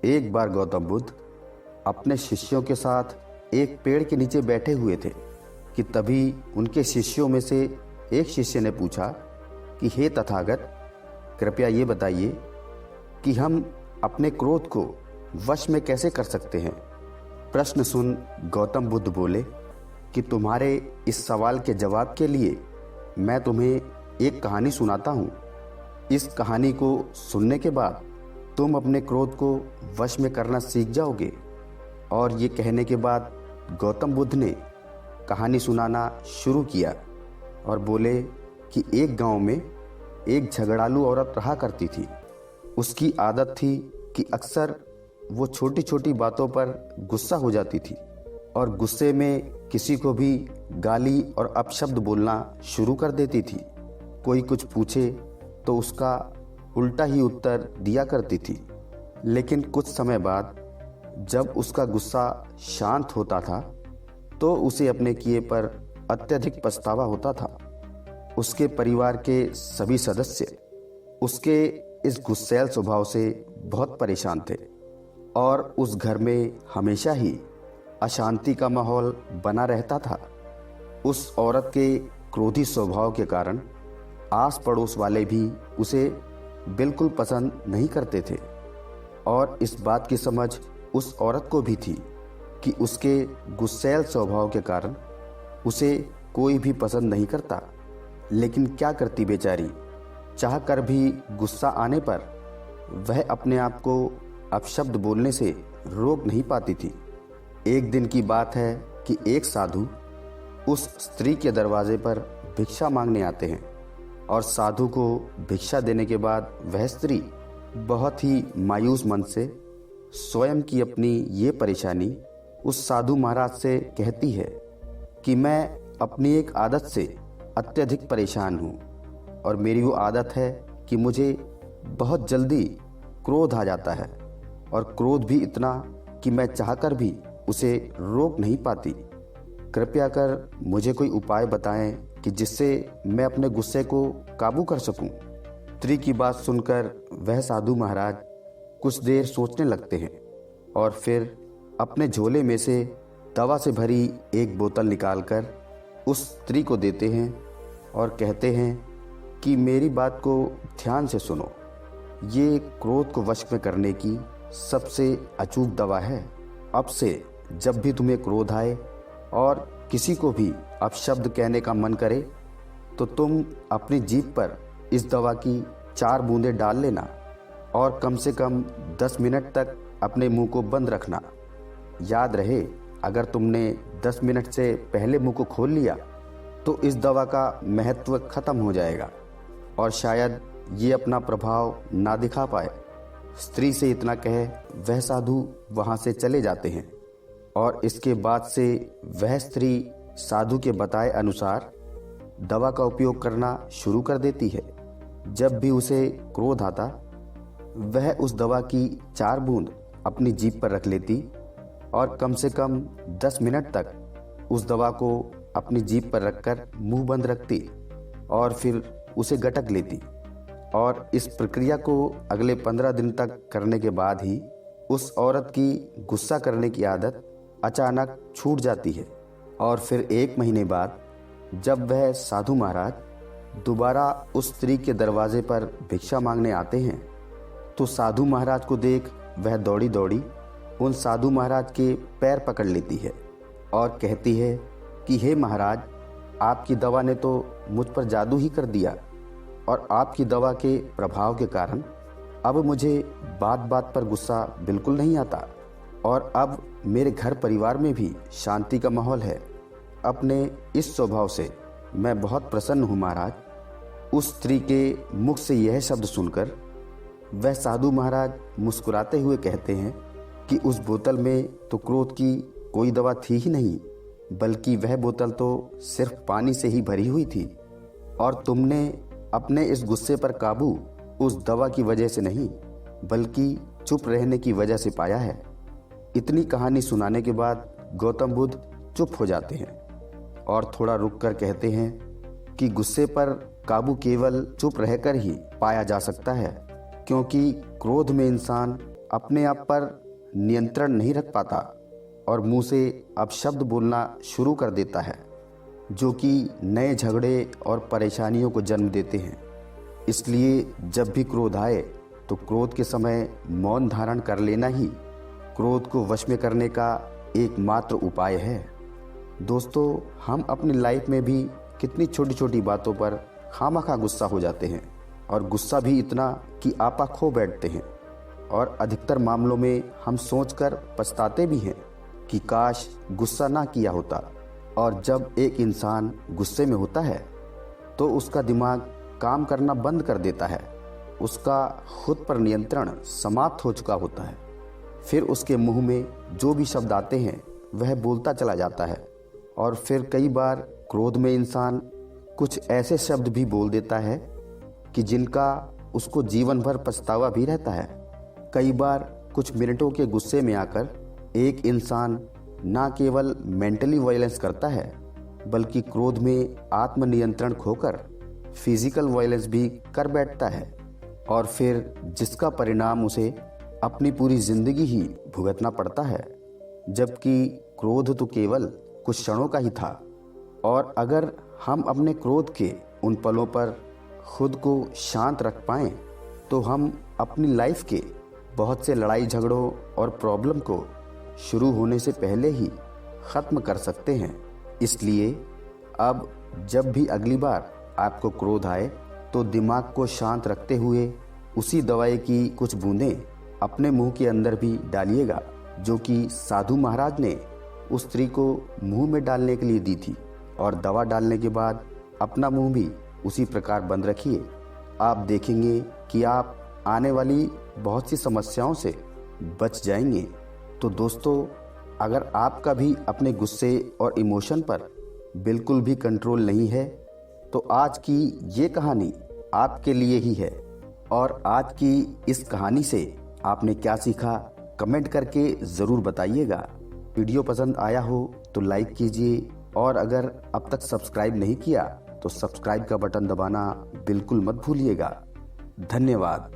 एक बार गौतम बुद्ध अपने शिष्यों के साथ एक पेड़ के नीचे बैठे हुए थे कि तभी उनके शिष्यों में से एक शिष्य ने पूछा कि हे तथागत, कृपया ये बताइए कि हम अपने क्रोध को वश में कैसे कर सकते हैं। प्रश्न सुन गौतम बुद्ध बोले कि तुम्हारे इस सवाल के जवाब के लिए मैं तुम्हें एक कहानी सुनाता हूँ। इस कहानी को सुनने के बाद तुम अपने क्रोध को वश में करना सीख जाओगे। और ये कहने के बाद गौतम बुद्ध ने कहानी सुनाना शुरू किया और बोले कि एक गांव में एक झगड़ालू औरत रहा करती थी। उसकी आदत थी कि अक्सर वो छोटी छोटी बातों पर गुस्सा हो जाती थी और गुस्से में किसी को भी गाली और अपशब्द बोलना शुरू कर देती थी। कोई कुछ पूछे तो उसका उल्टा ही उत्तर दिया करती थी। लेकिन कुछ समय बाद जब उसका गुस्सा शांत होता था तो उसे अपने किए पर अत्यधिक पछतावा होता था। उसके परिवार के सभी सदस्य उसके इस गुस्सैल स्वभाव से बहुत परेशान थे और उस घर में हमेशा ही अशांति का माहौल बना रहता था। उस औरत के क्रोधी स्वभाव के कारण आस पड़ोस वाले भी उसे बिल्कुल पसंद नहीं करते थे और इस बात की समझ उस औरत को भी थी कि उसके गुस्सैल स्वभाव के कारण उसे कोई भी पसंद नहीं करता। लेकिन क्या करती बेचारी, चाह कर भी गुस्सा आने पर वह अपने आप को अपशब्द बोलने से रोक नहीं पाती थी। एक दिन की बात है कि एक साधु उस स्त्री के दरवाजे पर भिक्षा मांगने आते हैं और साधु को भिक्षा देने के बाद वह स्त्री बहुत ही मायूस मन से स्वयं की अपनी ये परेशानी उस साधु महाराज से कहती है कि मैं अपनी एक आदत से अत्यधिक परेशान हूँ और मेरी वो आदत है कि मुझे बहुत जल्दी क्रोध आ जाता है और क्रोध भी इतना कि मैं चाहकर भी उसे रोक नहीं पाती। कृपया कर मुझे कोई उपाय बताएं कि जिससे मैं अपने गुस्से को काबू कर सकूं। स्त्री की बात सुनकर वह साधु महाराज कुछ देर सोचने लगते हैं और फिर अपने झोले में से दवा से भरी एक बोतल निकालकर उस स्त्री को देते हैं और कहते हैं कि मेरी बात को ध्यान से सुनो। ये क्रोध को वश में करने की सबसे अचूक दवा है। अब से जब भी तुम्हें क्रोध आए और किसी को भी अपशब्द कहने का मन करे तो तुम अपनी जीभ पर इस दवा की 4 बूंदें डाल लेना और कम से कम 10 मिनट तक अपने मुंह को बंद रखना। याद रहे, अगर तुमने 10 मिनट से पहले मुंह को खोल लिया तो इस दवा का महत्व खत्म हो जाएगा और शायद ये अपना प्रभाव ना दिखा पाए। स्त्री से इतना कह वह साधु वहां से चले जाते हैं और इसके बाद से वह स्त्री साधु के बताए अनुसार दवा का उपयोग करना शुरू कर देती है। जब भी उसे क्रोध आता वह उस दवा की 4 बूंद अपनी जीभ पर रख लेती और कम से कम 10 मिनट तक उस दवा को अपनी जीभ पर रखकर मुंह बंद रखती और फिर उसे गटक लेती। और इस प्रक्रिया को अगले 15 दिन तक करने के बाद ही उस औरत की गुस्सा करने की आदत अचानक छूट जाती है। और फिर 1 महीने बाद जब वह साधु महाराज दोबारा उस स्त्री के दरवाजे पर भिक्षा मांगने आते हैं तो साधु महाराज को देख वह दौड़ी दौड़ी उन साधु महाराज के पैर पकड़ लेती है और कहती है कि हे महाराज, आपकी दवा ने तो मुझ पर जादू ही कर दिया और आपकी दवा के प्रभाव के कारण अब मुझे बात बात पर गुस्सा बिल्कुल नहीं आता और अब मेरे घर परिवार में भी शांति का माहौल है। अपने इस स्वभाव से मैं बहुत प्रसन्न हूँ महाराज। उस स्त्री के मुख से यह शब्द सुनकर वह साधु महाराज मुस्कुराते हुए कहते हैं कि उस बोतल में तो क्रोध की कोई दवा थी ही नहीं, बल्कि वह बोतल तो सिर्फ पानी से ही भरी हुई थी और तुमने अपने इस गुस्से पर काबू उस दवा की वजह से नहीं बल्कि चुप रहने की वजह से पाया है। इतनी कहानी सुनाने के बाद गौतम बुद्ध चुप हो जाते हैं और थोड़ा रुक कर कहते हैं कि गुस्से पर काबू केवल चुप रहकर ही पाया जा सकता है, क्योंकि क्रोध में इंसान अपने आप पर नियंत्रण नहीं रख पाता और मुंह से अपशब्द बोलना शुरू कर देता है, जो कि नए झगड़े और परेशानियों को जन्म देते हैं। इसलिए जब भी क्रोध आए तो क्रोध के समय मौन धारण कर लेना ही क्रोध को वश में करने का एकमात्र उपाय है। दोस्तों, हम अपनी लाइफ में भी कितनी छोटी छोटी बातों पर खामखा गुस्सा हो जाते हैं, और गुस्सा भी इतना कि आपा खो बैठते हैं। और अधिकतर मामलों में हम सोचकर पछताते भी हैं कि काश गुस्सा ना किया होता। और जब एक इंसान गुस्से में होता है तो उसका दिमाग काम करना बंद कर देता है, उसका खुद पर नियंत्रण समाप्त हो चुका होता है। फिर उसके मुंह में जो भी शब्द आते हैं वह बोलता चला जाता है, और फिर कई बार क्रोध में इंसान कुछ ऐसे शब्द भी बोल देता है कि जिनका उसको जीवन भर पछतावा भी रहता है। कई बार कुछ मिनटों के गुस्से में आकर एक इंसान ना केवल मेंटली वायलेंस करता है, बल्कि क्रोध में आत्मनियंत्रण खोकर फिजिकल वायलेंस भी कर बैठता है, और फिर जिसका परिणाम उसे अपनी पूरी जिंदगी ही भुगतना पड़ता है। जबकि क्रोध तो केवल कुछ क्षणों का ही था, और अगर हम अपने क्रोध के उन पलों पर खुद को शांत रख पाएं तो हम अपनी लाइफ के बहुत से लड़ाई झगड़ों और प्रॉब्लम को शुरू होने से पहले ही ख़त्म कर सकते हैं। इसलिए अब जब भी अगली बार आपको क्रोध आए तो दिमाग को शांत रखते हुए उसी दवाई की कुछ बूंदें अपने मुंह के अंदर भी डालिएगा, जो कि साधु महाराज ने उस स्त्री को मुंह में डालने के लिए दी थी। और दवा डालने के बाद अपना मुंह भी उसी प्रकार बंद रखिए। आप देखेंगे कि आप आने वाली बहुत सी समस्याओं से बच जाएंगे। तो दोस्तों, अगर आपका भी अपने गुस्से और इमोशन पर बिल्कुल भी कंट्रोल नहीं है तो आज की ये कहानी आपके लिए ही है। और आज की इस कहानी से आपने क्या सीखा, कमेंट करके ज़रूर बताइएगा। वीडियो पसंद आया हो तो लाइक कीजिए, और अगर अब तक सब्सक्राइब नहीं किया तो सब्सक्राइब का बटन दबाना बिल्कुल मत भूलिएगा। धन्यवाद।